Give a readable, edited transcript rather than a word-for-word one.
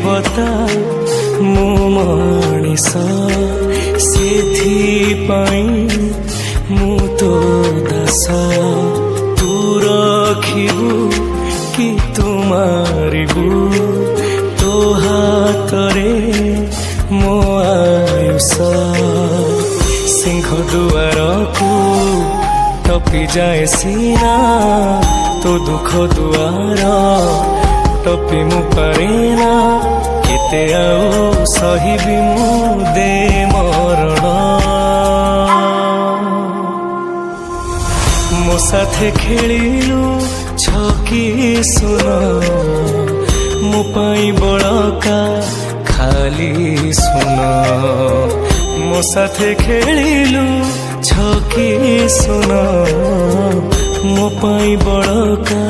देवता मो मनीष सेथिपाई मु तो दास तू रखिबु कि तू मारिबु तो हातरे मो आयुष सिंह दुआर को टपी जाए सीना तो दुख दुआर टपी मु पारेना केते आउ सहिबी मु दे मरण मो साथे खेलिलु छकी सुन मो पाई बड़का खाली सुन मो साथे खेलिलु छकी सुन मो पाई बड़का